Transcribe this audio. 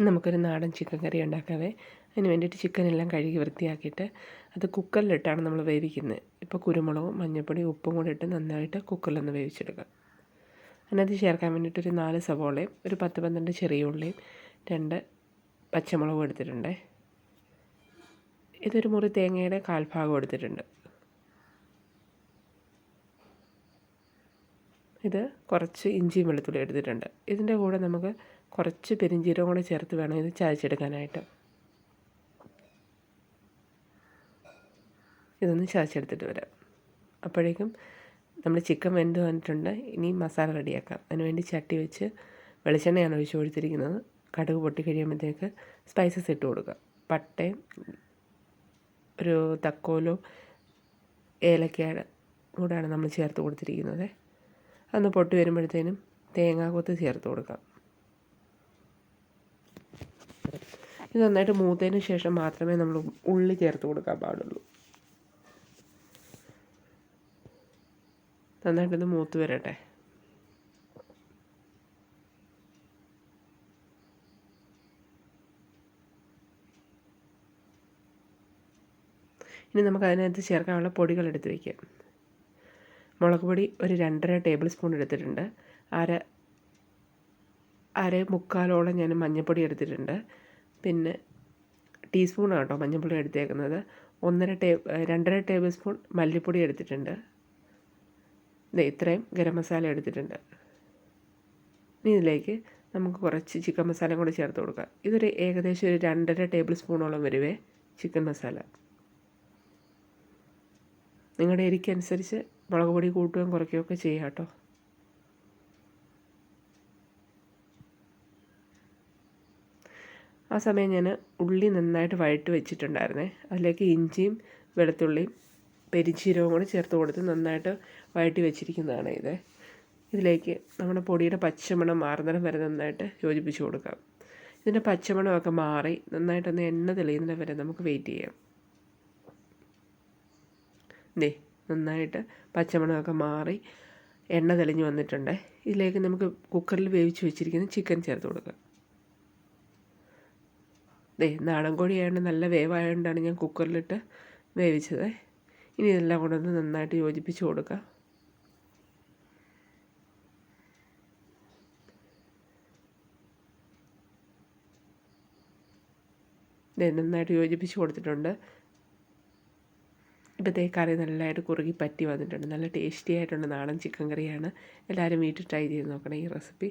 നമുക്കൊരു നാടൻ ചിക്കൻ കറി ഉണ്ടാക്കാവേ. അതിന് വേണ്ടിയിട്ട് ചിക്കനെല്ലാം കഴുകി വൃത്തിയാക്കിയിട്ട് അത് കുക്കറിലിട്ടാണ് നമ്മൾ വേവിക്കുന്നത്. ഇപ്പോൾ കുരുമുളകും മഞ്ഞൾപ്പൊടി ഉപ്പും കൂടി ഇട്ട് നന്നായിട്ട് കുക്കറിലൊന്ന് വേവിച്ചെടുക്കുക. അതിനകത്ത് ചേർക്കാൻ വേണ്ടിയിട്ടൊരു 4 സവോളയും ഒരു 10-12 ചെറിയ ഉള്ളിയും 2 പച്ചമുളകും എടുത്തിട്ടുണ്ട്. ഇതൊരു മുറി തേങ്ങയുടെ 1/4 ഭാഗം എടുത്തിട്ടുണ്ട്. ഇത് കുറച്ച് ഇഞ്ചിയും വെളുത്തുള്ളി എടുത്തിട്ടുണ്ട്. ഇതിൻ്റെ കൂടെ നമുക്ക് കുറച്ച് പെരിഞ്ചീരകം കൂടെ ചേർത്ത് വേണം ഇത് ചതച്ചെടുക്കാനായിട്ട്. ഇതൊന്ന് ചതച്ചെടുത്തിട്ട് വരാം. അപ്പോഴേക്കും നമ്മൾ ചിക്കൻ വെന്ത് വന്നിട്ടുണ്ട്. ഇനി മസാല റെഡിയാക്കാം. അതിനുവേണ്ടി ചട്ടി വെച്ച് വെളിച്ചെണ്ണയാണ് ഒഴിച്ച് കൊടുത്തിരിക്കുന്നത്. കടുക് പൊട്ടി കഴിയുമ്പോഴത്തേക്ക് സ്പൈസസ് ഇട്ട് കൊടുക്കുക. പട്ടയും ഒരു തക്കോലും ഏലക്കയുടെ കൂടെയാണ് നമ്മൾ ചേർത്ത് കൊടുത്തിരിക്കുന്നത്. അതൊന്ന് പൊട്ടി വരുമ്പോഴത്തേനും തേങ്ങാക്കൊത്ത് ചേർത്ത് കൊടുക്കാം. ഇത് നന്നായിട്ട് മൂത്തതിന് ശേഷം മാത്രമേ നമ്മൾ ഉള്ളി ചേർത്ത് കൊടുക്കാൻ പാടുള്ളൂ. നന്നായിട്ടൊന്ന് മൂത്ത് വരട്ടെ. ഇനി നമുക്ക് അതിനകത്ത് ചേർക്കാനുള്ള പൊടികൾ എടുത്ത് വയ്ക്കാം. മുളക് പൊടി ഒരു 2.5 ടേബിൾ സ്പൂൺ എടുത്തിട്ടുണ്ട്. അര മുക്കാലോളം ഞാൻ മഞ്ഞൾപ്പൊടി എടുത്തിട്ടുണ്ട്. പിന്നെ ടീസ്പൂണാണ് കേട്ടോ മഞ്ഞൾപ്പൊടി എടുത്തേക്കുന്നത്. 2.5 ടേബിൾ സ്പൂൺ മല്ലിപ്പൊടി എടുത്തിട്ടുണ്ട്. ഇത്രയും ഗരം മസാല എടുത്തിട്ടുണ്ട്. ഇനി ഇതിലേക്ക് നമുക്ക് കുറച്ച് ചിക്കൻ മസാലയും കൂടി ചേർത്ത് കൊടുക്കാം. ഇതൊരു ഏകദേശം ഒരു 2.5 ടേബിൾ സ്പൂണോളം വരുവേ ചിക്കൻ മസാല. നിങ്ങളുടെ എരിക്കനുസരിച്ച് മുളക് പൊടി കൂട്ടുകയും കുറയ്ക്കുകയൊക്കെ ചെയ്യാം കേട്ടോ. ആ സമയം ഞാൻ ഉള്ളി നന്നായിട്ട് വഴറ്റി വെച്ചിട്ടുണ്ടായിരുന്നേ. അതിലേക്ക് ഇഞ്ചിയും വെളുത്തുള്ളിയും പെരിഞ്ചീരകവും കൂടി ചേർത്ത് കൊടുത്ത് നന്നായിട്ട് വഴറ്റി വെച്ചിരിക്കുന്നതാണ് ഇത്. ഇതിലേക്ക് നമ്മുടെ പൊടിയുടെ പച്ചമണം മാറുന്നിടം വരെ നന്നായിട്ട് യോജിപ്പിച്ച് കൊടുക്കാം. ഇതിൻ്റെ പച്ചമണമൊക്കെ മാറി നന്നായിട്ടൊന്ന് എണ്ണ തെളിയുന്നിടം വരെ നമുക്ക് വെയിറ്റ് ചെയ്യാം. നന്നായിട്ട് പച്ചമണമൊക്കെ മാറി എണ്ണ തെളിഞ്ഞ് വന്നിട്ടുണ്ട്. ഇതിലേക്ക് നമുക്ക് കുക്കറിൽ വേവിച്ച് വെച്ചിരിക്കുന്ന ചിക്കൻ ചേർത്ത് കൊടുക്കാം. നാടൻ കോഴിയായതുകൊണ്ട് നല്ല വേവായതുകൊണ്ടാണ് ഞാൻ കുക്കറിലിട്ട് വേവിച്ചത്. ഇനി ഇതെല്ലാം കൂടെ ഒന്ന് നന്നായിട്ട് യോജിപ്പിച്ച് കൊടുക്കാം. നന്നായിട്ട് യോജിപ്പിച്ച് കൊടുത്തിട്ടുണ്ട്. ഇപ്പോഴത്തെ കറി നല്ലതായിട്ട് കുറുകി പറ്റി വന്നിട്ടുണ്ട്. നല്ല ടേസ്റ്റി ആയിട്ടുണ്ട് നാടൻ ചിക്കൻ കറിയാണ്. എല്ലാവരും വീട്ടിൽ ട്രൈ ചെയ്ത് നോക്കണം ഈ റെസിപ്പി.